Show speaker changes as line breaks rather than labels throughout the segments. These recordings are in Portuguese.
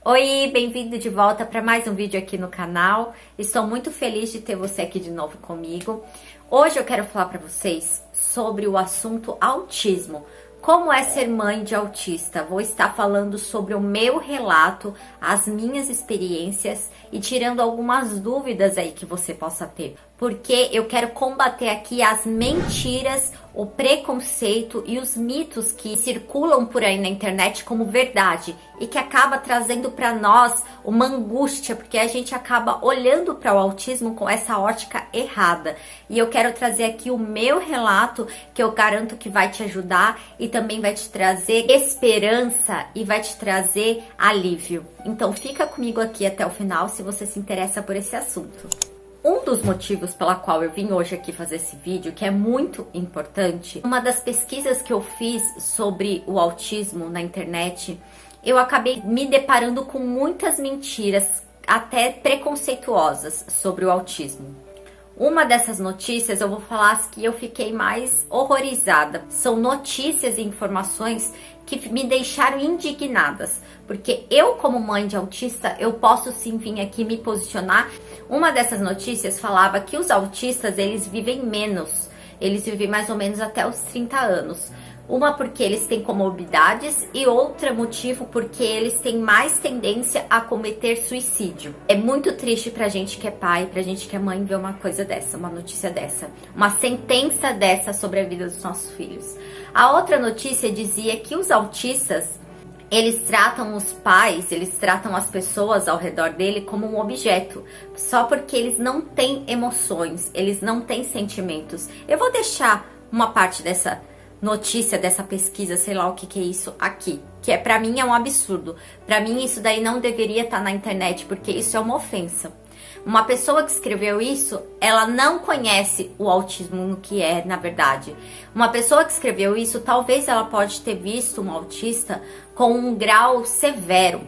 Oi, bem-vindo de volta para mais um vídeo aqui no canal. Estou muito feliz de ter você aqui de novo comigo. Hoje eu quero falar para vocês sobre o assunto autismo. Como é ser mãe de autista? Vou estar falando sobre o meu relato, as minhas experiências e tirando algumas dúvidas aí que você possa ter. Porque eu quero combater aqui as mentiras, o preconceito e os mitos que circulam por aí na internet como verdade e que acaba trazendo para nós uma angústia, porque a gente acaba olhando para o autismo com essa ótica errada. E eu quero trazer aqui o meu relato, que eu garanto que vai te ajudar e também vai te trazer esperança e vai te trazer alívio. Então fica comigo aqui até o final se você se interessa por esse assunto. Um dos motivos pela qual eu vim hoje aqui fazer esse vídeo, que é muito importante, uma das pesquisas que eu fiz sobre o autismo na internet, eu acabei me deparando com muitas mentiras, até preconceituosas, sobre o autismo. Uma dessas notícias eu vou falar as que eu fiquei mais horrorizada. São notícias e informações que me deixaram indignadas, porque eu, como mãe de autista, eu posso sim vir aqui me posicionar. Uma dessas notícias falava que os autistas, eles vivem menos, eles vivem mais ou menos até os 30 anos. Uma porque eles têm comorbidades e outra motivo porque eles têm mais tendência a cometer suicídio. É muito triste pra gente que é pai, pra gente que é mãe ver uma coisa dessa, uma notícia dessa, uma sentença dessa sobre a vida dos nossos filhos. A outra notícia dizia que os autistas, eles tratam os pais, eles tratam as pessoas ao redor dele como um objeto, só porque eles não têm emoções, eles não têm sentimentos. Eu vou deixar uma parte dessa notícia, dessa pesquisa, sei lá o que é isso aqui, que pra mim é um absurdo. Pra mim isso daí não deveria estar na internet, porque isso é uma ofensa. Uma pessoa que escreveu isso, ela não conhece o autismo no que é, na verdade. Uma pessoa que escreveu isso, talvez ela pode ter visto um autista com um grau severo.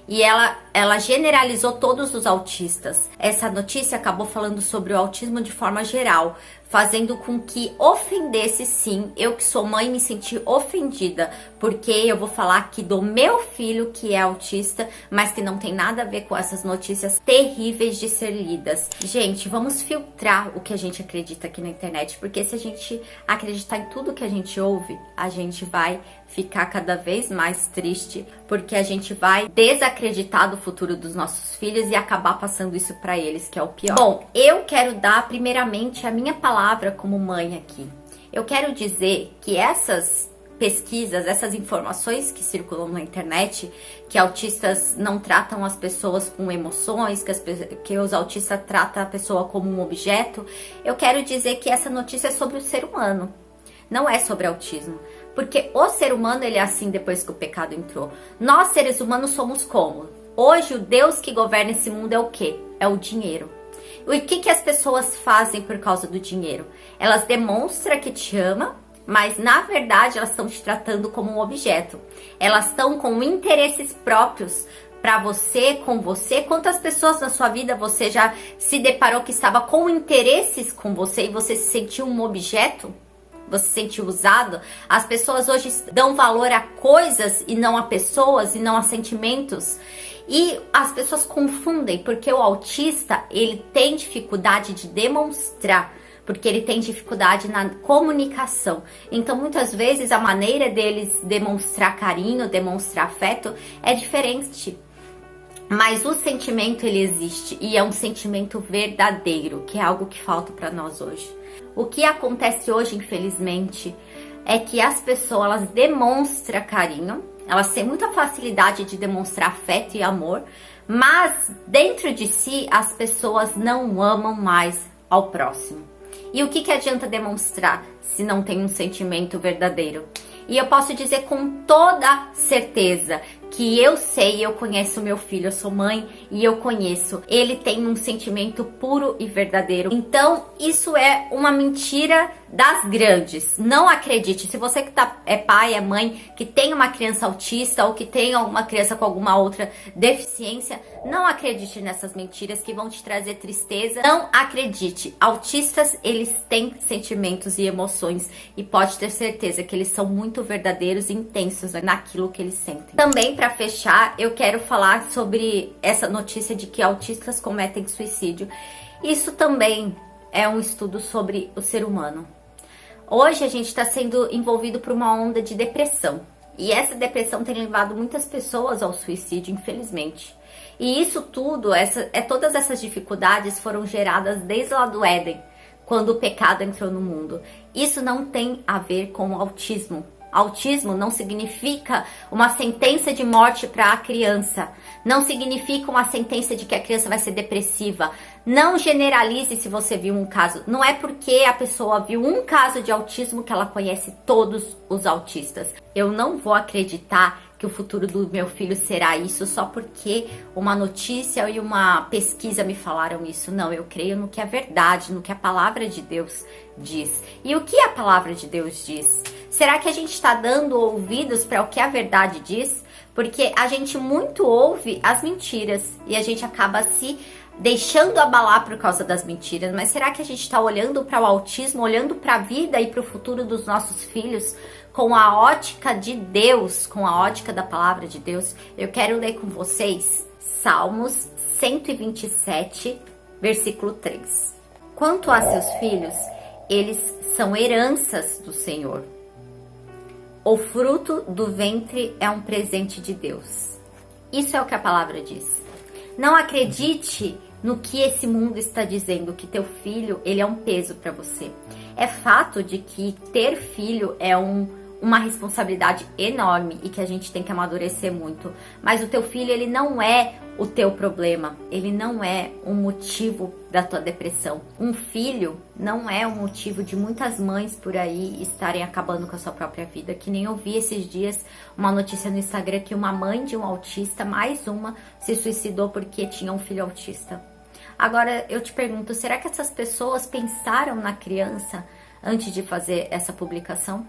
E ela generalizou todos os autistas. Essa notícia acabou falando sobre o autismo de forma geral, fazendo com que ofendesse sim. Eu que sou mãe me senti ofendida, porque eu vou falar aqui do meu filho que é autista, mas que não tem nada a ver com essas notícias terríveis de ser lidas. Gente, vamos filtrar o que a gente acredita aqui na internet, porque se a gente acreditar em tudo que a gente ouve, a gente vai ficar cada vez mais triste, porque a gente vai desacreditar do futuro dos nossos filhos e acabar passando isso para eles, que é o pior. Bom, eu quero dar primeiramente a minha palavra como mãe aqui. Eu quero dizer que essas pesquisas, essas informações que circulam na internet, que autistas não tratam as pessoas com emoções, que os autistas tratam a pessoa como um objeto, eu quero dizer que essa notícia é sobre o ser humano, não é sobre autismo. Porque o ser humano, ele é assim depois que o pecado entrou. Nós, seres humanos, somos como? Hoje, o Deus que governa esse mundo é o quê? É o dinheiro. E o que as pessoas fazem por causa do dinheiro? Elas demonstram que te amam, mas na verdade elas estão te tratando como um objeto. Elas estão com interesses próprios para você, com você. Quantas pessoas na sua vida você já se deparou que estava com interesses com você e você se sentiu um objeto? Você se sentiu usado? As pessoas hoje dão valor a coisas e não a pessoas e não a sentimentos. E as pessoas confundem, porque o autista, ele tem dificuldade de demonstrar, porque ele tem dificuldade na comunicação. Então, muitas vezes, a maneira deles demonstrar carinho, demonstrar afeto é diferente. Mas o sentimento, ele existe e é um sentimento verdadeiro, que é algo que falta para nós hoje. O que acontece hoje, infelizmente, é que as pessoas, elas demonstram carinho, elas têm muita facilidade de demonstrar afeto e amor, mas dentro de si as pessoas não amam mais ao próximo. E o que adianta demonstrar se não tem um sentimento verdadeiro? E eu posso dizer com toda certeza que eu sei, eu conheço meu filho, eu sou mãe e eu conheço. Ele tem um sentimento puro e verdadeiro. Então, isso é uma mentira das grandes. Não acredite. Se você que é pai, é mãe, que tem uma criança autista ou que tem uma criança com alguma outra deficiência, não acredite nessas mentiras que vão te trazer tristeza. Não acredite. Autistas, eles têm sentimentos e emoções e pode ter certeza que eles são muito verdadeiros e intensos naquilo que eles sentem. Também para fechar, eu quero falar sobre essa notícia de que autistas cometem suicídio. Isso também é um estudo sobre o ser humano. Hoje a gente está sendo envolvido por uma onda de depressão. E essa depressão tem levado muitas pessoas ao suicídio, infelizmente. E isso tudo, todas essas dificuldades foram geradas desde lá do Éden, quando o pecado entrou no mundo. Isso não tem a ver com o autismo. Autismo não significa uma sentença de morte para a criança. Não significa uma sentença de que a criança vai ser depressiva. Não generalize se você viu um caso. Não é porque a pessoa viu um caso de autismo que ela conhece todos os autistas. Eu não vou acreditar que o futuro do meu filho será isso só porque uma notícia e uma pesquisa me falaram isso. Não, eu creio no que é verdade, no que a palavra de Deus diz. E o que a palavra de Deus diz? Será que a gente está dando ouvidos para o que a verdade diz? Porque a gente muito ouve as mentiras e a gente acaba se deixando abalar por causa das mentiras. Mas será que a gente está olhando para o autismo, olhando para a vida e para o futuro dos nossos filhos com a ótica de Deus, com a ótica da palavra de Deus? Eu quero ler com vocês Salmos 127, versículo 3. Quanto a seus filhos, eles são heranças do Senhor. O fruto do ventre é um presente de Deus. Isso é o que a palavra diz. Não acredite no que esse mundo está dizendo, que teu filho, ele é um peso para você. É fato de que ter filho é uma responsabilidade enorme e que a gente tem que amadurecer muito. Mas o teu filho, ele não é o teu problema. Ele não é o motivo da tua depressão. Um filho não é o motivo de muitas mães por aí estarem acabando com a sua própria vida. Que nem eu vi esses dias uma notícia no Instagram que uma mãe de um autista, mais uma, se suicidou porque tinha um filho autista. Agora eu te pergunto, será que essas pessoas pensaram na criança antes de fazer essa publicação?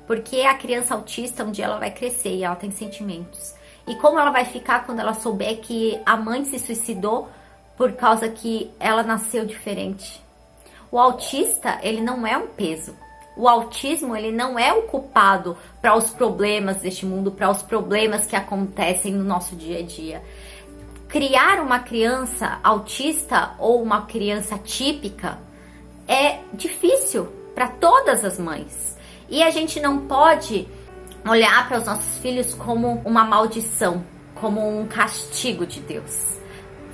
Porque a criança autista, um dia ela vai crescer e ela tem sentimentos. E como ela vai ficar quando ela souber que a mãe se suicidou por causa que ela nasceu diferente? O autista, ele não é um peso. O autismo, ele não é o culpado para os problemas deste mundo, para os problemas que acontecem no nosso dia a dia. Criar uma criança autista ou uma criança típica é difícil para todas as mães. E a gente não pode olhar para os nossos filhos como uma maldição, como um castigo de Deus.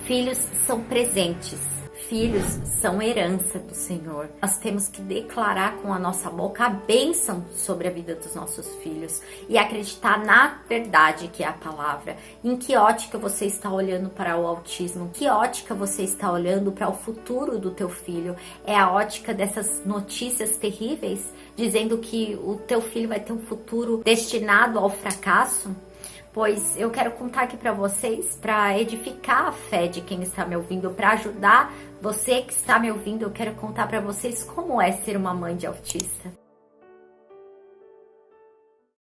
Filhos são presentes, filhos são herança do Senhor. Nós temos que declarar com a nossa boca a bênção sobre a vida dos nossos filhos e acreditar na verdade que é a palavra. Em que ótica você está olhando para o autismo? Que ótica você está olhando para o futuro do teu filho? É a ótica dessas notícias terríveis dizendo que o teu filho vai ter um futuro destinado ao fracasso? Pois eu quero contar aqui para vocês, para edificar a fé de quem está me ouvindo, para ajudar você que está me ouvindo, eu quero contar para vocês como é ser uma mãe de autista.